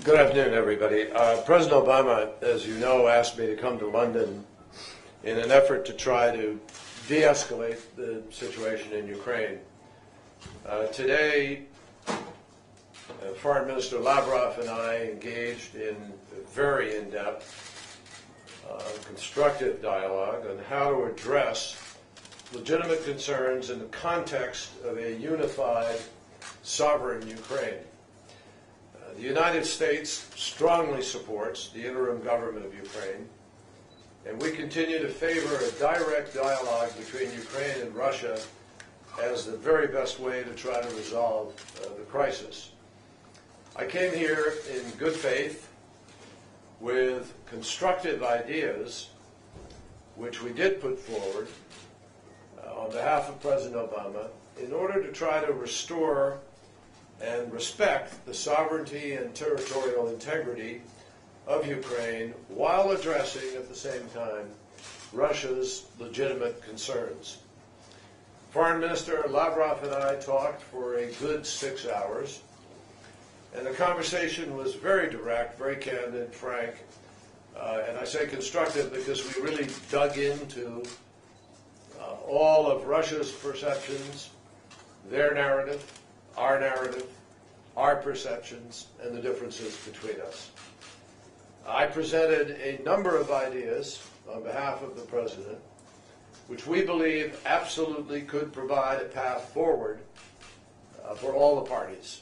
Good afternoon, everybody. President Obama, as you know, asked me to come to London in an effort to try to de-escalate the situation in Ukraine. Today, Foreign Minister Lavrov and I engaged in a very in-depth, constructive dialogue on how to address legitimate concerns in the context of a unified, sovereign Ukraine. The United States strongly supports the interim government of Ukraine, and we continue to favor a direct dialogue between Ukraine and Russia as the very best way to try to resolve the crisis. I came here in good faith with constructive ideas, which we did put forward on behalf of President Obama in order to try to restore and respect the sovereignty and territorial integrity of Ukraine while addressing at the same time Russia's legitimate concerns. Foreign Minister Lavrov and I talked for a good 6 hours, and the conversation was very direct, very candid, frank, and I say constructive because we really dug into all of Russia's perceptions, their narrative, our perceptions, and the differences between us. I presented a number of ideas on behalf of the President, which we believe absolutely could provide a path forward for all the parties.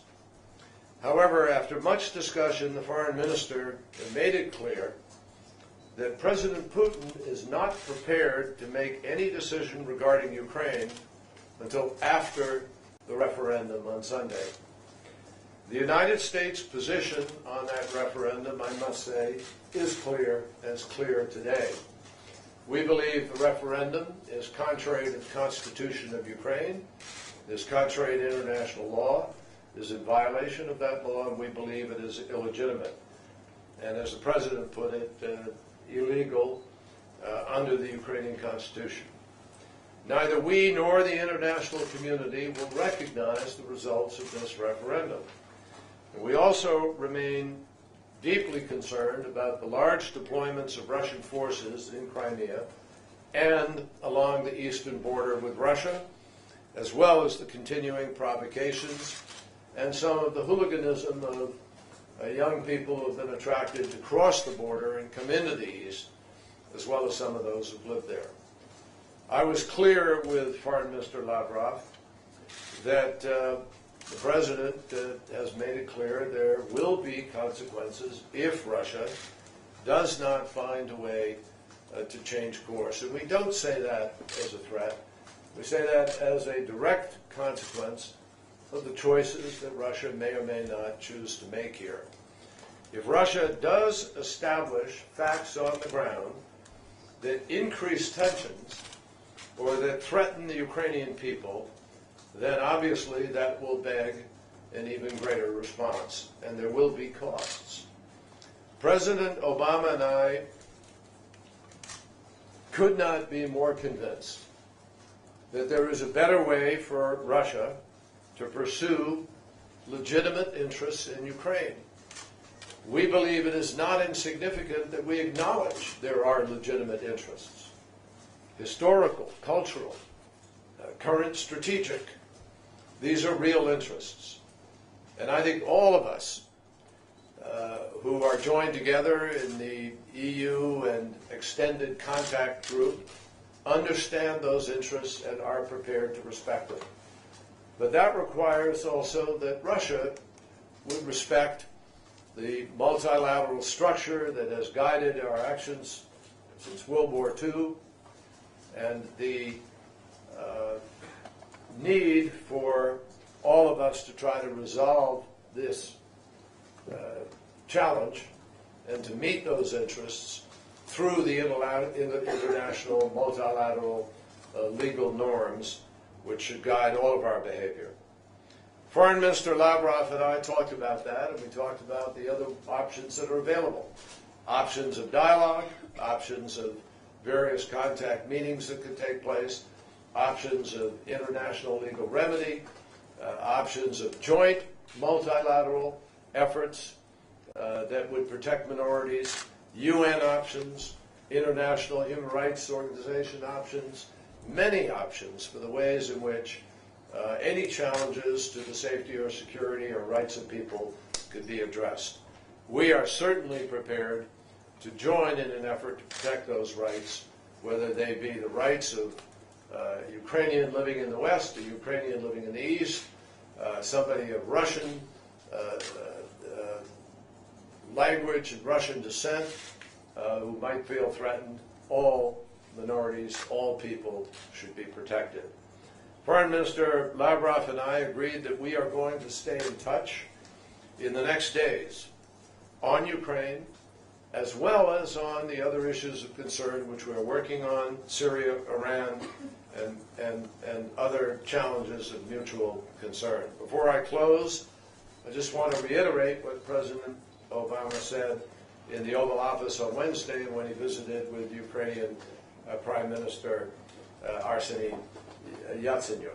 However, after much discussion, the Foreign Minister made it clear that President Putin is not prepared to make any decision regarding Ukraine until after the referendum on Sunday. The United States' position on that referendum, I must say, is clear, as clear today. We believe the referendum is contrary to the Constitution of Ukraine, is contrary to international law, is in violation of that law, and we believe it is illegitimate. And as the President put it, illegal under the Ukrainian Constitution. Neither we nor the international community will recognize the results of this referendum. And we also remain deeply concerned about the large deployments of Russian forces in Crimea and along the eastern border with Russia, as well as the continuing provocations and some of the hooliganism of young people who have been attracted to cross the border and come into the east, as well as some of those who've lived there. I was clear with Foreign Minister Lavrov that the President has made it clear there will be consequences if Russia does not find a way to change course. And we don't say that as a threat. We say that as a direct consequence of the choices that Russia may or may not choose to make here. If Russia does establish facts on the ground that increase tensions or that threaten the Ukrainian people, then obviously that will beg an even greater response, and there will be costs. President Obama and I could not be more convinced that there is a better way for Russia to pursue legitimate interests in Ukraine. We believe it is not insignificant that we acknowledge there are legitimate interests, historical, cultural, current strategic. These are real interests. And I think all of us who are joined together in the EU and extended contact group understand those interests and are prepared to respect them. But that requires also that Russia would respect the multilateral structure that has guided our actions since World War II and the need for all of us to try to resolve this challenge and to meet those interests through the international multilateral legal norms which should guide all of our behavior. Foreign Minister Lavrov and I talked about that, and we talked about the other options that are available. Options of dialogue, options of various contact meetings that could take place, options of international legal remedy, options of joint multilateral efforts that would protect minorities, UN options, international human rights organization options, many options for the ways in which any challenges to the safety or security or rights of people could be addressed. We are certainly prepared to join in an effort to protect those rights, whether they be the rights of Ukrainian living in the West, a Ukrainian living in the East, somebody of Russian language and Russian descent who might feel threatened. All minorities, all people should be protected. Foreign Minister Lavrov and I agreed that we are going to stay in touch in the next days on Ukraine, as well as on the other issues of concern which we are working on, Syria, Iran, and other challenges of mutual concern. Before I close, I just want to reiterate what President Obama said in the Oval Office on Wednesday when he visited with Ukrainian Prime Minister Arseniy Yatsenyuk.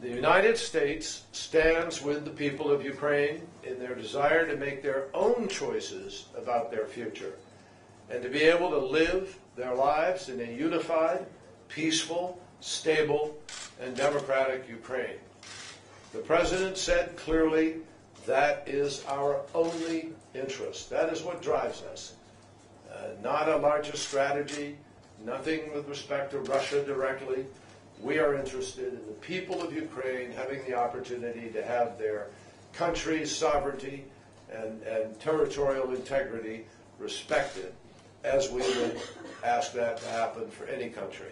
The United States stands with the people of Ukraine in their desire to make their own choices about their future and to be able to live their lives in a unified, peaceful, stable, and democratic Ukraine. The President said clearly that is our only interest. That is what drives us. Not a larger strategy, nothing with respect to Russia directly. We are interested in the people of Ukraine having the opportunity to have their country's sovereignty and territorial integrity respected, as we would ask that to happen for any country.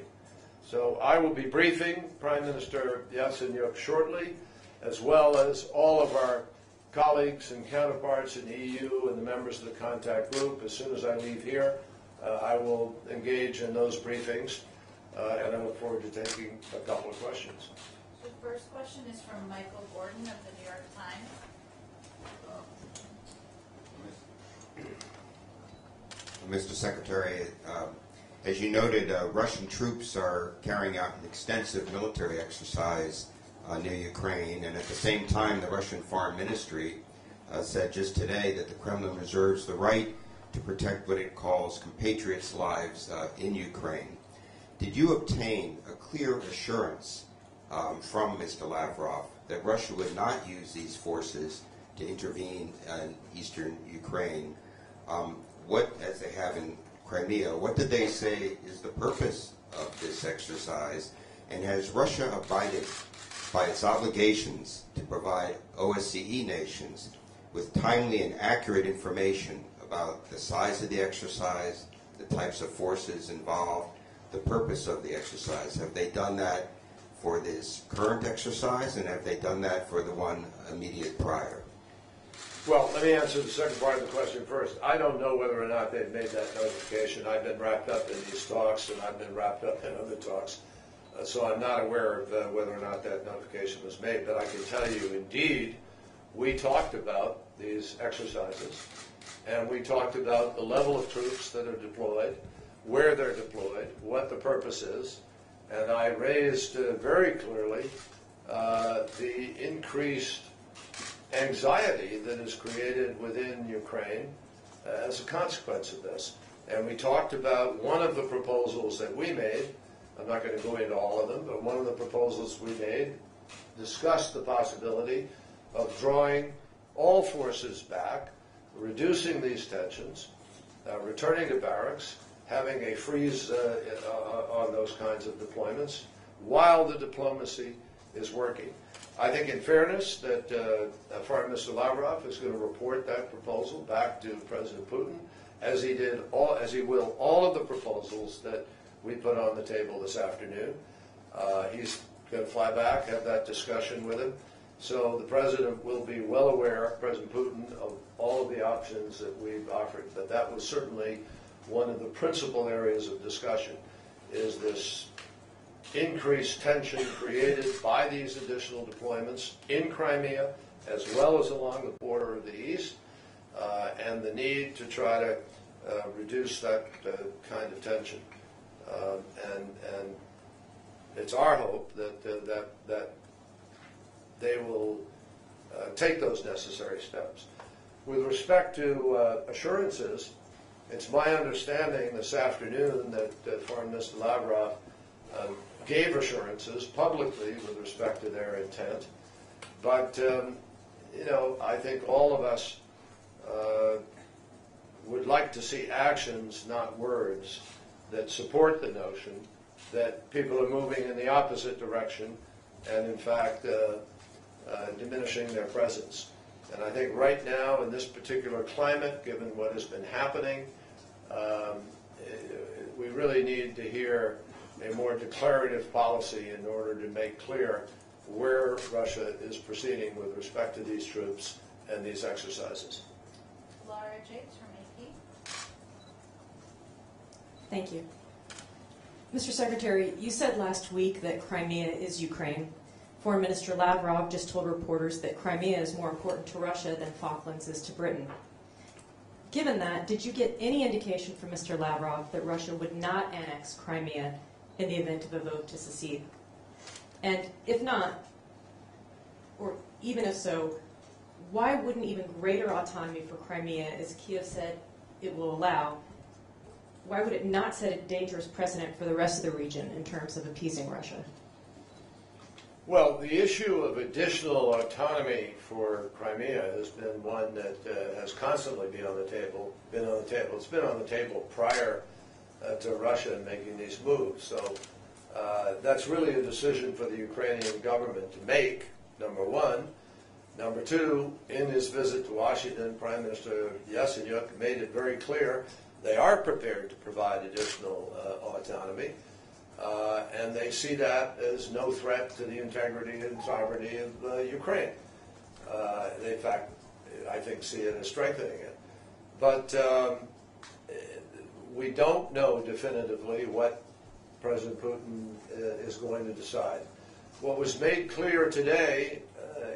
So I will be briefing Prime Minister Yatsenyuk shortly, as well as all of our colleagues and counterparts in the EU and the members of the contact group. As soon as I leave here, I will engage in those briefings, and I look forward to taking a couple of questions. The first question is from Michael Gordon of the New York Times. Mr. Secretary, as you noted, Russian troops are carrying out an extensive military exercise near Ukraine, and at the same time, the Russian Foreign Ministry said just today that the Kremlin reserves the right to protect what it calls compatriots' lives in Ukraine. Did you obtain a clear assurance from Mr. Lavrov that Russia would not use these forces to intervene in eastern Ukraine? What, as they have in Crimea, what did they say is the purpose of this exercise? And has Russia abided by its obligations to provide OSCE nations with timely and accurate information about the size of the exercise, the types of forces involved, the purpose of the exercise? Have they done that for this current exercise, and have they done that for the one immediate prior? Well, let me answer the second part of the question first. I don't know whether or not they've made that notification. I've been wrapped up in these talks, and I've been wrapped up in other talks. So I'm not aware of whether or not that notification was made. But I can tell you, indeed, we talked about these exercises, and we talked about the level of troops that are deployed, where they're deployed, what the purpose is. And I raised very clearly the increased anxiety that is created within Ukraine as a consequence of this. And we talked about one of the proposals that we made. I'm not going to go into all of them, but one of the proposals we made discussed the possibility of drawing all forces back, reducing these tensions, returning to barracks, having a freeze on those kinds of deployments while the diplomacy is working. I think, in fairness, that Foreign Minister Lavrov is going to report that proposal back to President Putin, as he will all of the proposals that we put on the table this afternoon. He's going to fly back, have that discussion with him. So the President will be well aware, President Putin, of all of the options that we've offered. But that was certainly one of the principal areas of discussion, is this increased tension created by these additional deployments in Crimea, as well as along the border of the east, and the need to try to reduce that kind of tension. And it's our hope that they will take those necessary steps. With respect to assurances, it's my understanding this afternoon that Foreign Minister Lavrov gave assurances publicly with respect to their intent. But, you know, I think all of us would like to see actions, not words, that support the notion that people are moving in the opposite direction and, in fact, diminishing their presence. And I think right now, in this particular climate, given what has been happening, we really need to hear a more declarative policy in order to make clear where Russia is proceeding with respect to these troops and these exercises. Laura Jakes from AP. Thank you. Mr. Secretary, you said last week that Crimea is Ukraine. Foreign Minister Lavrov just told reporters that Crimea is more important to Russia than Falklands is to Britain. Given that, did you get any indication from Mr. Lavrov that Russia would not annex Crimea in the event of a vote to secede? And if not, or even if so, why wouldn't even greater autonomy for Crimea, as Kiev said it will allow, why would it not set a dangerous precedent for the rest of the region in terms of appeasing Russia? Well, the issue of additional autonomy for Crimea has been one that has constantly been on the table. It's been on the table prior to Russia making these moves. So that's really a decision for the Ukrainian government to make, number one. Number two, in his visit to Washington, Prime Minister Yatsenyuk made it very clear they are prepared to provide additional autonomy. And they see that as no threat to the integrity and sovereignty of Ukraine. They, in fact, I think, see it as strengthening it. But we don't know definitively what President Putin is going to decide. What was made clear today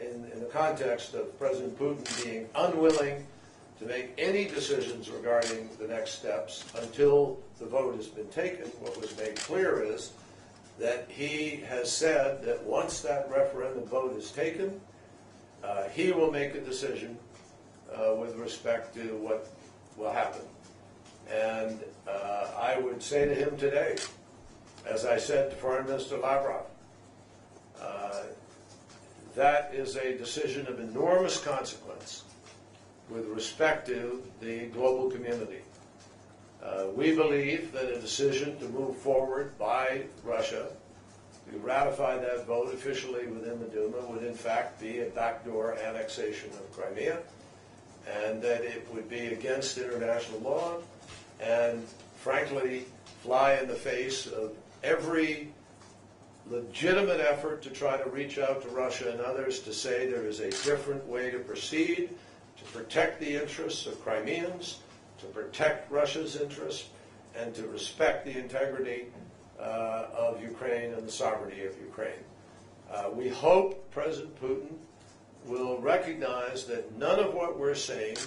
in the context of President Putin being unwilling to make any decisions regarding the next steps until the vote has been taken, what was made clear is that he has said that once that referendum vote is taken, he will make a decision with respect to what will happen. And I would say to him today, as I said to Foreign Minister Lavrov, that is a decision of enormous consequence with respect to the global community. We believe that a decision to move forward by Russia to ratify that vote officially within the Duma would in fact be a backdoor annexation of Crimea, and that it would be against international law and frankly fly in the face of every legitimate effort to try to reach out to Russia and others to say there is a different way to proceed to protect the interests of Crimeans, to protect Russia's interests, and to respect the integrity of Ukraine and the sovereignty of Ukraine. We hope President Putin will recognize that none of what we're saying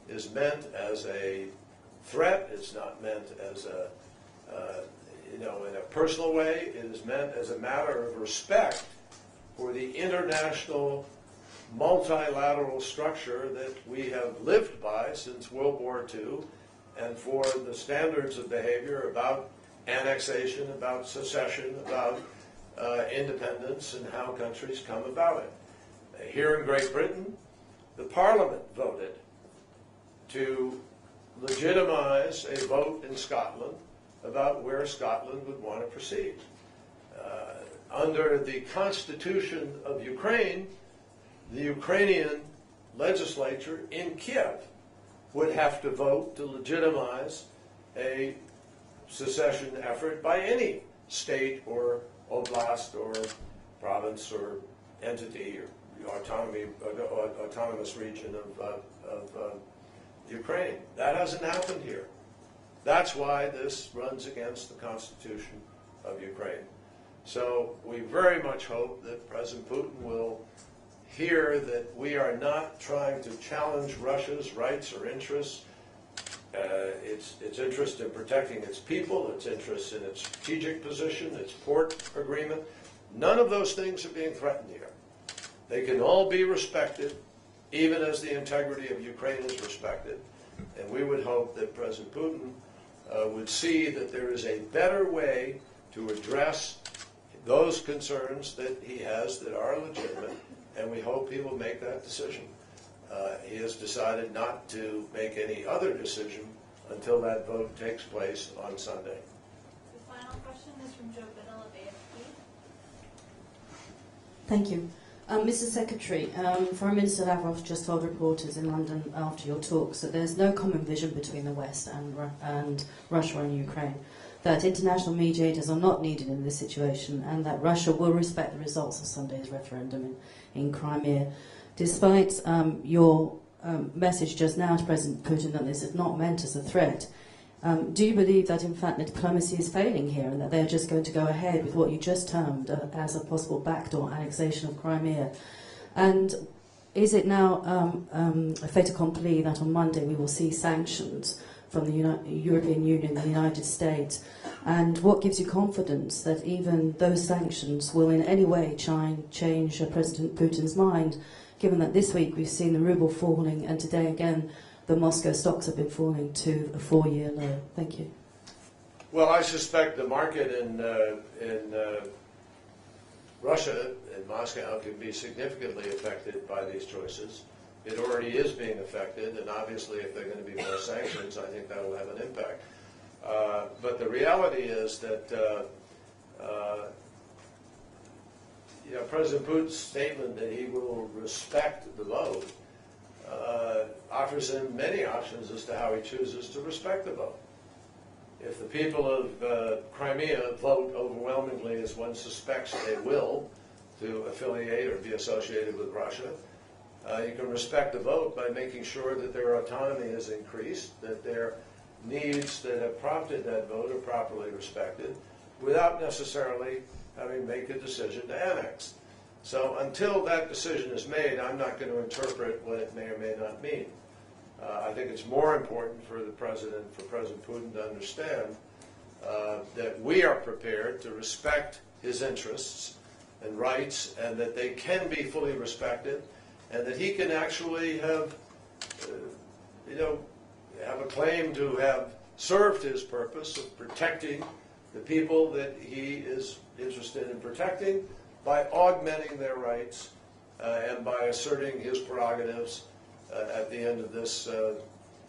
is meant as a threat. It's not meant as a, in a personal way. It is meant as a matter of respect for the international multilateral structure that we have lived by since World War II, and for the standards of behavior about annexation, about secession, about independence, and how countries come about it. Here in Great Britain, the Parliament voted to legitimize a vote in Scotland about where Scotland would want to proceed. Under the Constitution of Ukraine, the Ukrainian legislature in Kiev would have to vote to legitimize a secession effort by any state or oblast or province or entity or autonomous region of Ukraine. That hasn't happened here. That's why this runs against the Constitution of Ukraine. So we very much hope that President Putin will hear that we are not trying to challenge Russia's rights or interests, its interest in protecting its people, its interest in its strategic position, its port agreement. None of those things are being threatened here. They can all be respected even as the integrity of Ukraine is respected. And we would hope that President Putin would see that there is a better way to address those concerns that he has that are legitimate, and we hope he will make that decision. He has decided not to make any other decision until that vote takes place on Sunday. The final question is from Joe Biddle of AFP. Thank you. Mr. Secretary, Foreign Minister Lavrov just told reporters in London after your talks that there's no common vision between the West and Russia and Ukraine, that international mediators are not needed in this situation, and that Russia will respect the results of Sunday's referendum in Crimea. Despite your message just now to President Putin that this is not meant as a threat, do you believe that in fact diplomacy is failing here and that they're just going to go ahead with what you just termed as a possible backdoor annexation of Crimea? And is it now a fait accompli that on Monday we will see sanctions from the European Union and the United States? And what gives you confidence that even those sanctions will in any way change President Putin's mind, given that this week we've seen the ruble falling and today again the Moscow stocks have been falling to a 4-year low? Thank you. Well, I suspect the market in Russia, in Moscow, can be significantly affected by these choices. It already is being affected, and obviously if there are going to be more sanctions, I think that will have an impact. But the reality is that President Putin's statement that he will respect the vote offers him many options as to how he chooses to respect the vote. If the people of Crimea vote overwhelmingly, as one suspects they will, to affiliate or be associated with Russia, you can respect the vote by making sure that their autonomy is increased, that their needs that have prompted that vote are properly respected, without necessarily having to make a decision to annex. So until that decision is made, I'm not going to interpret what it may or may not mean. I think it's more important for President Putin to understand that we are prepared to respect his interests and rights, and that they can be fully respected, and that he can actually have a claim to have served his purpose of protecting the people that he is interested in protecting by augmenting their rights and by asserting his prerogatives at the end of this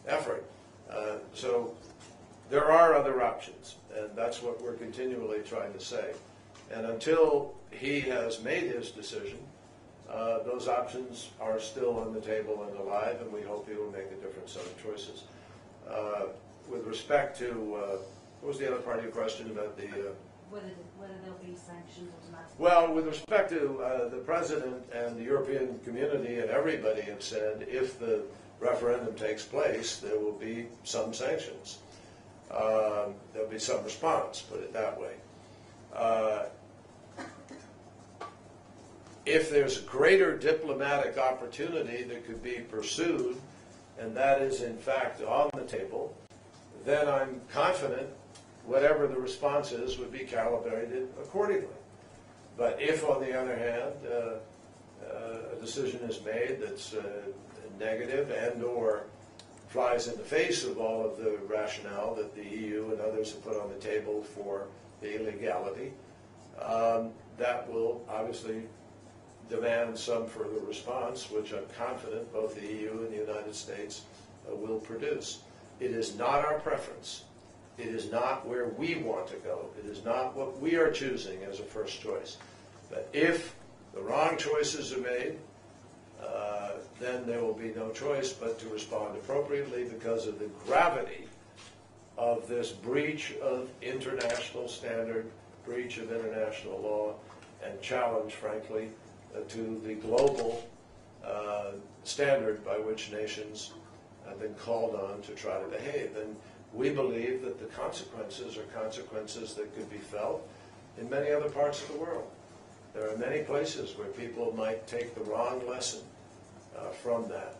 effort. So there are other options, and that's what we're continually trying to say. And until he has made his decision, those options are still on the table and alive, and we hope he will make a different set of choices. With respect to, what was the other part of your question about the... Whether there'll be sanctions automatically? Well, with respect to the President and the European community and everybody have said if the referendum takes place, there will be some sanctions. There'll be some response, put it that way. If there's a greater diplomatic opportunity that could be pursued, and that is in fact on the table, then I'm confident whatever the response is would be calibrated accordingly. But if, on the other hand, a decision is made that's negative and or flies in the face of all of the rationale that the EU and others have put on the table for the illegality, that will obviously demand some further response, which I'm confident both the EU and the United States will produce. It is not our preference. It is not where we want to go. It is not what we are choosing as a first choice. But if the wrong choices are made, then there will be no choice but to respond appropriately because of the gravity of this breach of international standard, breach of international law, and challenge, frankly, to the global standard by which nations have been called on to try to behave. And we believe that the consequences are consequences that could be felt in many other parts of the world. There are many places where people might take the wrong lesson from that,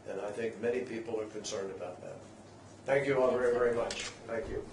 and I think many people are concerned about that. Thank you all very, very much. Thank you.